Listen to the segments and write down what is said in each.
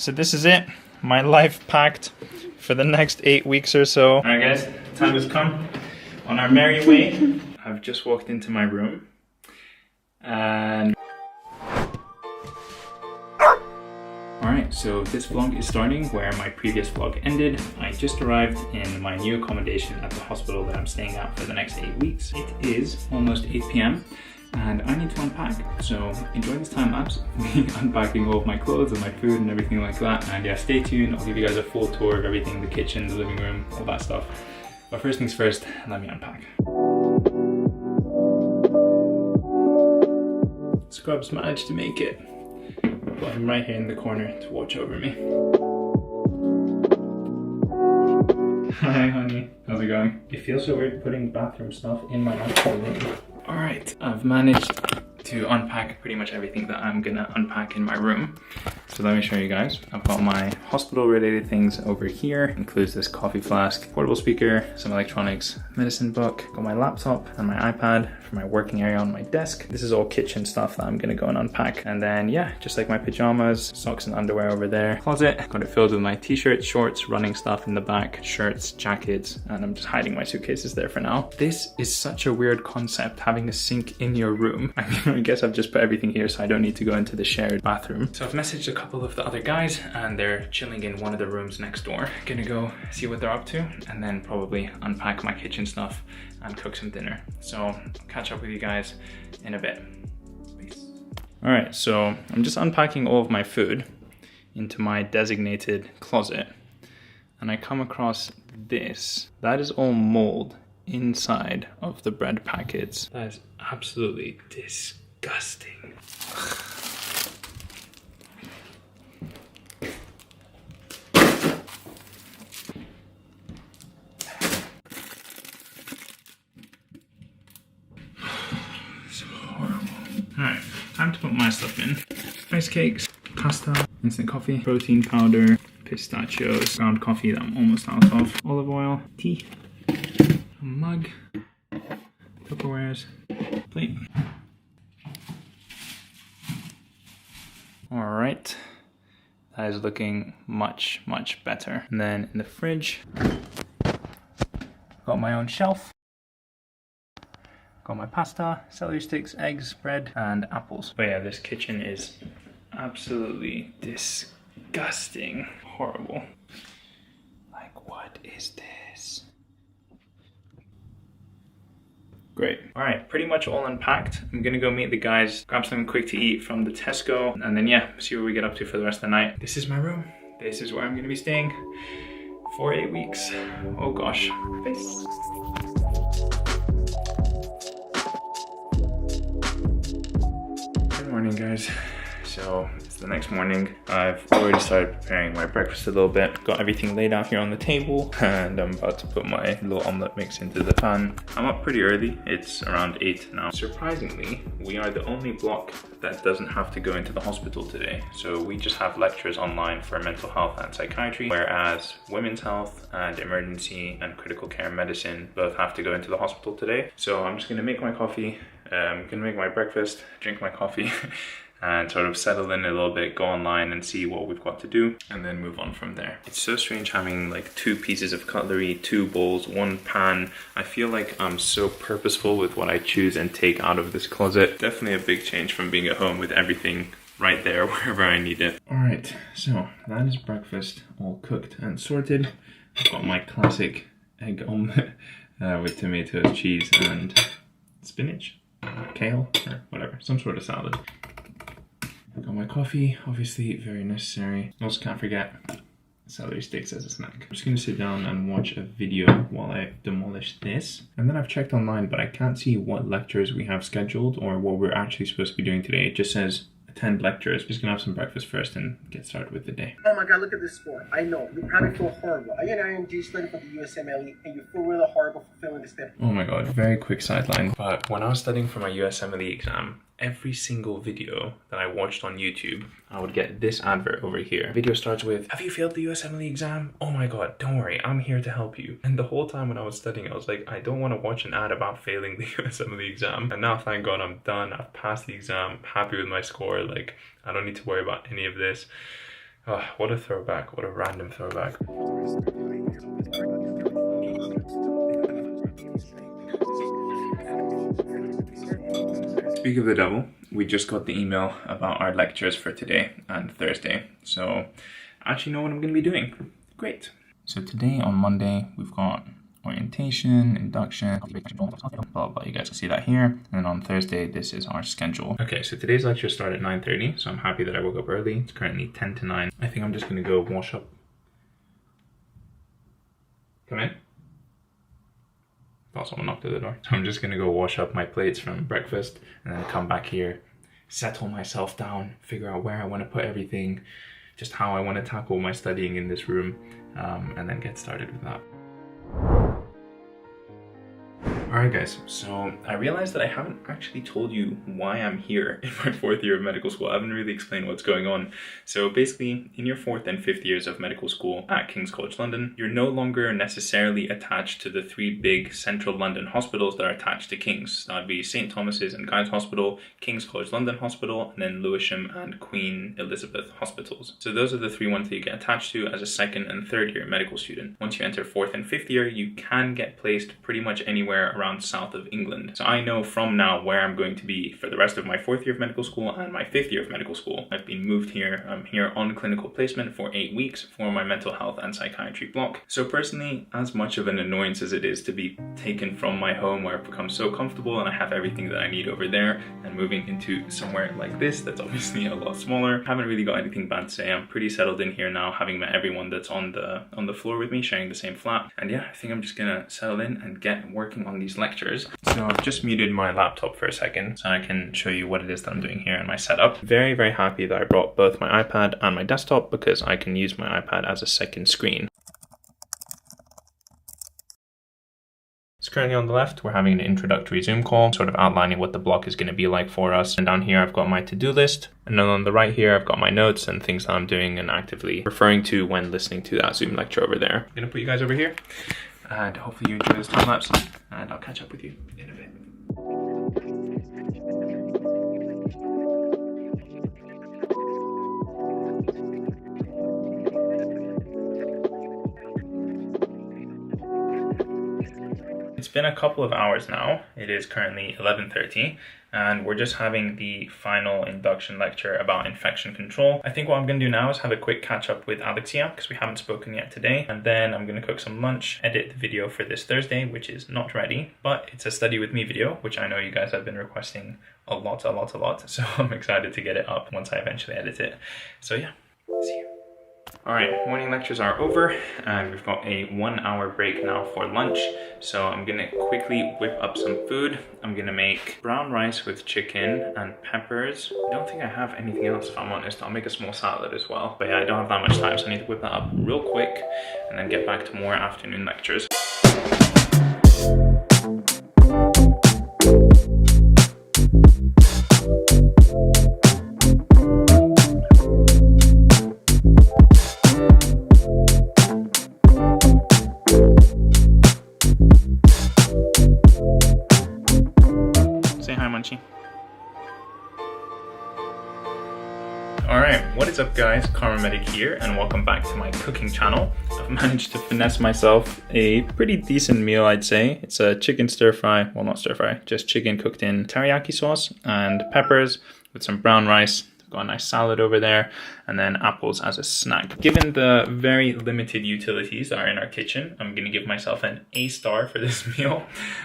So this is it. My life packed for the next 8 weeks or so. All right, guys, time has come. On our merry way. I've just walked into my room and alright, so this vlog is starting where my previous vlog ended. I just arrived in my new accommodation at the hospital that I'm staying at for the next 8 weeks. It is almost 8 p.m. and I need to unpack. So enjoy this time lapse, me unpacking all of my clothes and my food and everything like that. And yeah, stay tuned. I'll give you guys a full tour of everything, the kitchen, the living room, all that stuff. But first things first, let me unpack. Scrubs managed to make it, but I'm right here in the corner to watch over me. Hi honey, how's it going? It feels so weird putting bathroom stuff in my actual room. Alright, I've managed to unpack pretty much everything that I'm gonna unpack in my room. So let me show you guys. I've got my hospital related things over here. Includes this coffee flask, portable speaker, some electronics, medicine book, got my laptop and my iPad for my working area on my desk. This is all kitchen stuff that I'm gonna go and unpack. And then yeah, just like my pajamas, socks and underwear over there. Closet, got it filled with my t-shirts, shorts, running stuff in the back, shirts, jackets, and I'm just hiding my suitcases there for now. This is such a weird concept, having a sink in your room. I mean, I guess I've just put everything here so I don't need to go into the shared bathroom. So I've messaged a couple of the other guys and they're chilling in one of the rooms next door. Gonna go see what they're up to and then probably unpack my kitchen stuff and cook some dinner. So I'll catch up with you guys in a bit. Peace. All right, so I'm just unpacking all of my food into my designated closet and I come across this. That is all mold inside of the bread packets. That is absolutely disgusting. So horrible. Alright, time to put my stuff in. Rice cakes, pasta, instant coffee, protein powder, pistachios, ground coffee that I'm almost out of, olive oil, tea, a mug, Tupperwares, plate. All right, that is looking much, much better. And then in the fridge, got my own shelf. Got my pasta, celery sticks, eggs, bread, and apples. But yeah, this kitchen is absolutely disgusting. Horrible. Like, what is this? Great. All right, pretty much all unpacked. I'm gonna go meet the guys, grab something quick to eat from the Tesco, and then yeah, see what we get up to for the rest of the night. This is my room. This is where I'm gonna be staying for 8 weeks. Oh gosh. Peace. Good morning, guys. So it's the next morning. I've already started preparing my breakfast a little bit. Got everything laid out here on the table and I'm about to put my little omelette mix into the pan. I'm up pretty early. It's around 8 now. Surprisingly, we are the only block that doesn't have to go into the hospital today. So we just have lectures online for mental health and psychiatry, whereas women's health and emergency and critical care medicine both have to go into the hospital today. So I'm just gonna make my coffee, I'm gonna make my breakfast, drink my coffee, and sort of settle in a little bit, go online and see what we've got to do, and then move on from there. It's so strange having like 2 pieces of cutlery, 2 bowls, 1 pan. I feel like I'm so purposeful with what I choose and take out of this closet. Definitely a big change from being at home with everything right there wherever I need it. All right, so that is breakfast all cooked and sorted. I've got my classic egg omelette with tomatoes, cheese, and spinach, kale, or whatever, some sort of salad. Got my coffee, obviously very necessary. Also can't forget celery sticks as a snack. I'm just gonna sit down and watch a video while I demolish this. And then I've checked online, but I can't see what lectures we have scheduled or what we're actually supposed to be doing today. It just says attend lectures. Just gonna have some breakfast first and get started with the day. Oh my god, look at this score. I know, you probably feel horrible. Are you an IMG studying for the USMLE and you feel really horrible for failing this step? Oh my god, very quick sideline. But when I was studying for my USMLE exam, every single video that I watched on YouTube, I would get this advert over here. The video starts with, have you failed the USMLE exam? Oh my god, don't worry, I'm here to help you. And the whole time when I was studying, I was like, I don't want to watch an ad about failing the USMLE exam. And now, thank god, I'm done. I've passed the exam, happy with my score. Like, I don't need to worry about any of this. Oh, what a throwback, what a random throwback. Speak of the devil, we just got the email about our lectures for today and Thursday. So I actually know what I'm going to be doing. Great. So today on Monday, we've got orientation, induction, blah, blah, blah. You guys can see that here. And then on Thursday, this is our schedule. Okay, so today's lecture started at 9:30. So I'm happy that I woke up early. It's currently 10 to 9. I think I'm just going to go wash up. Come in. Thought someone knocked at the door. So I'm just gonna go wash up my plates from breakfast and then come back here, settle myself down, figure out where I want to put everything, just how I want to tackle my studying in this room, and then get started with that. Alright guys, so I realized that I haven't actually told you why I'm here in my 4th year of medical school. I haven't really explained what's going on. So basically, in your 4th and 5th years of medical school at King's College London, you're no longer necessarily attached to the 3 big central London hospitals that are attached to King's. That would be St Thomas's and Guy's Hospital, King's College London Hospital, and then Lewisham and Queen Elizabeth hospitals. So those are the 3 ones that you get attached to as a 2nd and 3rd year medical student. Once you enter 4th and 5th year, you can get placed pretty much anywhere around south of England. So I know from now where I'm going to be for the rest of my 4th year of medical school and my 5th year of medical school. I've been moved here. I'm here on clinical placement for 8 weeks for my mental health and psychiatry block. So personally, as much of an annoyance as it is to be taken from my home where I've become so comfortable and I have everything that I need over there, and moving into somewhere like this that's obviously a lot smaller, I haven't really got anything bad to say. I'm pretty settled in here now, having met everyone that's on the floor with me, sharing the same flat. And yeah, I think I'm just gonna settle in and get working on these lectures. So I've just muted my laptop for a second so I can show you what it is that I'm doing here in my setup. Very, very happy that I brought both my iPad and my desktop because I can use my iPad as a second screen. So currently on the left, we're having an introductory Zoom call, sort of outlining what the block is going to be like for us. And down here, I've got my to-do list. And then on the right here, I've got my notes and things that I'm doing and actively referring to when listening to that Zoom lecture over there. I'm going to put you guys over here. And hopefully you enjoy this time lapse, and I'll catch up with you in a bit. It's been a couple of hours now. It is currently 11:30 and we're just having the final induction lecture about infection control. I think what I'm going to do now is have a quick catch up with Alexia because we haven't spoken yet today, and then I'm going to cook some lunch, edit the video for this Thursday, which is not ready, but it's a study with me video, which I know you guys have been requesting a lot, so I'm excited to get it up once I eventually edit it. So yeah, see you. Alright, morning lectures are over and we've got a 1 hour break now for lunch. So I'm gonna quickly whip up some food. I'm gonna make brown rice with chicken and peppers. I don't think I have anything else, if I'm honest. I'll make a small salad as well. But yeah, I don't have that much time, so I need to whip that up real quick and then get back to more afternoon lectures. Alright, what is up guys, Karma Medic here and welcome back to my cooking channel. I've managed to finesse myself a pretty decent meal, I'd say. It's a chicken stir fry, well not stir fry, just chicken cooked in teriyaki sauce and peppers with some brown rice. Got a nice salad over there, and then apples as a snack. Given the very limited utilities that are in our kitchen, I'm gonna give myself an A star for this meal.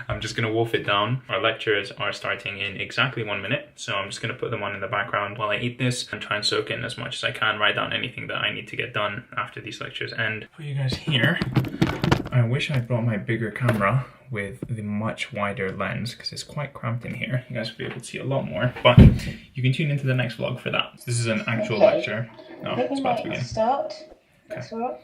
I'm just gonna wolf it down. Our lectures are starting in exactly 1 minute, so I'm just gonna put them on in the background while I eat this and try and soak in as much as I can, write down anything that I need to get done after these lectures end. For you guys here, I wish I brought my bigger camera with the much wider lens because it's quite cramped in here. You guys will be able to see a lot more, but you can tune into the next vlog for that. This is an actual lecture. No, it's about to begin. Start. Okay. That's all right.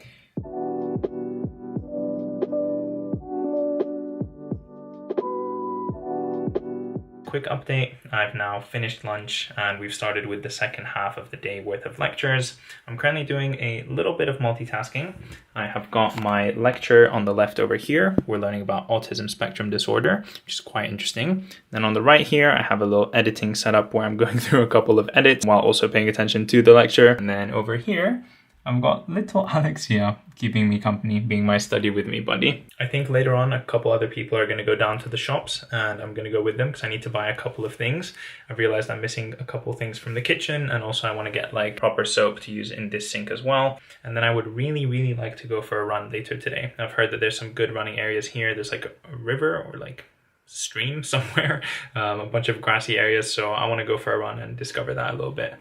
Quick update, I've now finished lunch and we've started with the second half of the day worth of lectures. I'm currently doing a little bit of multitasking. I have got my lecture on the left over here. We're learning about autism spectrum disorder, which is quite interesting. Then on the right here, I have a little editing setup where I'm going through a couple of edits while also paying attention to the lecture. And then over here, I've got little Alex here keeping me company, being my study with me buddy. I think later on a couple other people are going to go down to the shops and I'm going to go with them because I need to buy a couple of things. I've realized I'm missing a couple of things from the kitchen, and also I want to get like proper soap to use in this sink as well. And then I would really like to go for a run later today. I've heard that there's some good running areas here. There's like a river or like stream somewhere, a bunch of grassy areas, so I want to go for a run and discover that a little bit.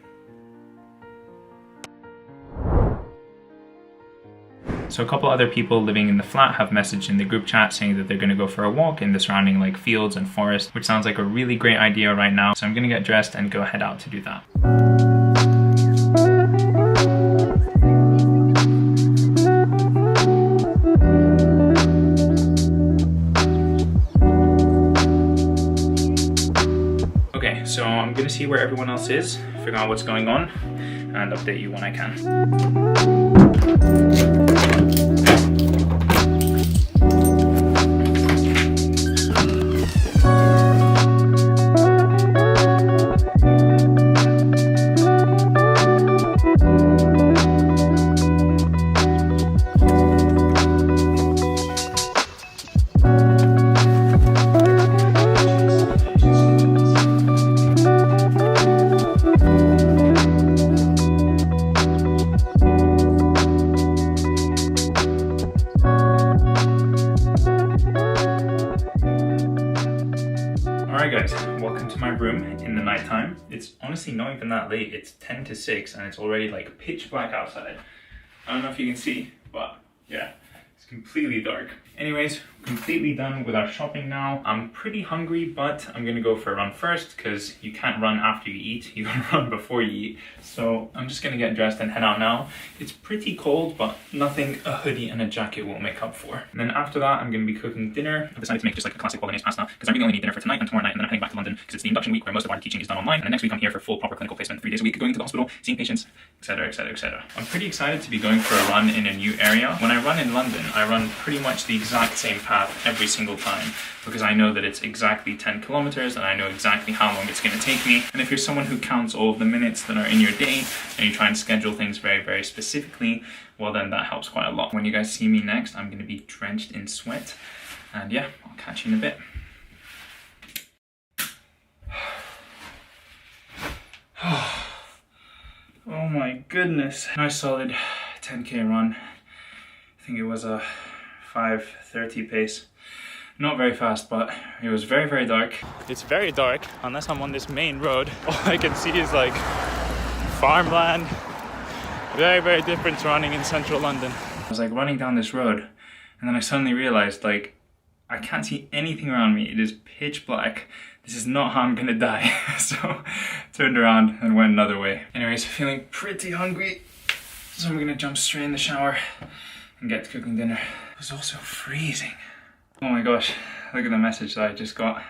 So a couple other people living in the flat have messaged in the group chat saying that they're going to go for a walk in the surrounding like fields and forest, which sounds like a really great idea right now. So I'm going to get dressed and go head out to do that. Okay, so I'm going to see where everyone else is, figure out what's going on, and update you when I can. Alright guys, welcome to my room in the nighttime. It's honestly not even that late, it's 10 to 6 and it's already like pitch black outside. I don't know if you can see, but yeah, it's completely dark. Anyways, completely done with our shopping now. I'm pretty hungry, but I'm gonna go for a run first because you can't run after you eat, you gotta run before you eat. So I'm just gonna get dressed and head out now. It's pretty cold, but nothing a hoodie and a jacket won't make up for. And then after that, I'm gonna be cooking dinner. I decided to make just like a classic bolognese pasta because I really only need dinner for tonight and tomorrow night, and then I'm heading back to London because it's the induction week where most of our teaching is done online. And then next week I'm here for full proper clinical placement 3 days a week, going to the hospital, seeing patients, etc, etc, etc. I'm pretty excited to be going for a run in a new area. When I run in London, I run pretty much the exact same path every single time because I know that it's exactly 10 kilometers and I know exactly how long it's going to take me. And if you're someone who counts all of the minutes that are in your day and you try and schedule things very specifically, well then that helps quite a lot. When you guys see me next, I'm going to be drenched in sweat, and yeah, I'll catch you in a bit. Oh my goodness. Nice solid 10k run. I think it was a 5:30 pace. Not very fast, but it was very dark. It's very dark unless I'm on this main road. All I can see is like farmland. Very different to running in central London. I was like running down this road and then I suddenly realized like I can't see anything around me. It is pitch black. This is not how I'm gonna die. So turned around and went another way. Anyways, feeling pretty hungry, so I'm gonna jump straight in the shower and get to cooking dinner. It was also freezing. Oh my gosh, look at the message that I just got.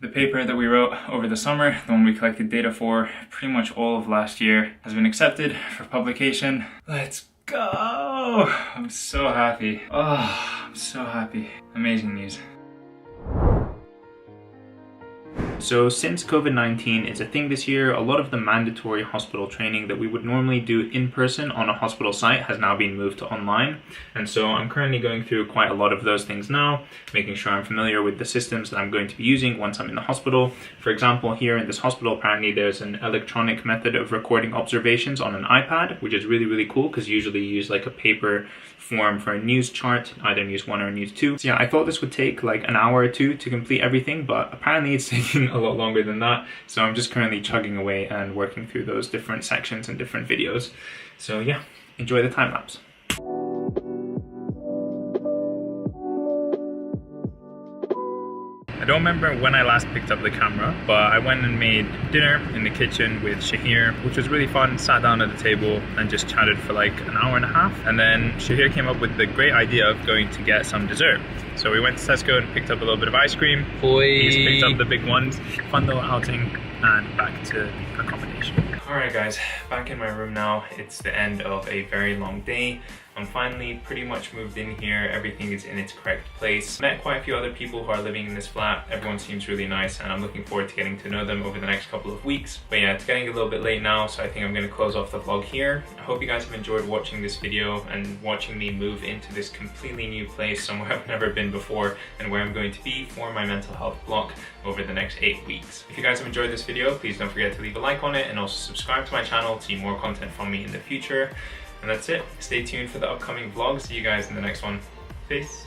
The paper that we wrote over the summer, the one we collected data for pretty much all of last year, has been accepted for publication. Let's go! I'm so happy. Oh, I'm so happy. Amazing news. So since COVID-19 is a thing this year, a lot of the mandatory hospital training that we would normally do in person on a hospital site has now been moved to online. And so I'm currently going through quite a lot of those things now, making sure I'm familiar with the systems that I'm going to be using once I'm in the hospital. For example, here in this hospital, apparently there's an electronic method of recording observations on an iPad, which is really cool because usually you use like a paper form for a news chart, either news 1 or news 2. So yeah, I thought this would take like an hour or two to complete everything, but apparently it's taking a lot longer than that. So I'm just currently chugging away and working through those different sections and different videos. So yeah, enjoy the time lapse. I don't remember when I last picked up the camera, but I went and made dinner in the kitchen with Shahir, which was really fun. Sat down at the table and just chatted for like an hour and a half. And then Shahir came up with the great idea of going to get some dessert. So we went to Tesco and picked up a little bit of ice cream. He's picked up the big ones. Fun little outing and back to accommodation. Alright guys, back in my room now. It's the end of a very long day. I'm finally pretty much moved in here. Everything is in its correct place. Met quite a few other people who are living in this flat. Everyone seems really nice and I'm looking forward to getting to know them over the next couple of weeks. But yeah, it's getting a little bit late now, so I think I'm gonna close off the vlog here. I hope you guys have enjoyed watching this video and watching me move into this completely new place, somewhere I've never been before and where I'm going to be for my mental health block over the next 8 weeks. If you guys have enjoyed this video, please don't forget to leave a like on it and also subscribe to my channel to see more content from me in the future. And that's it. Stay tuned for the upcoming vlog. See you guys in the next one. Peace.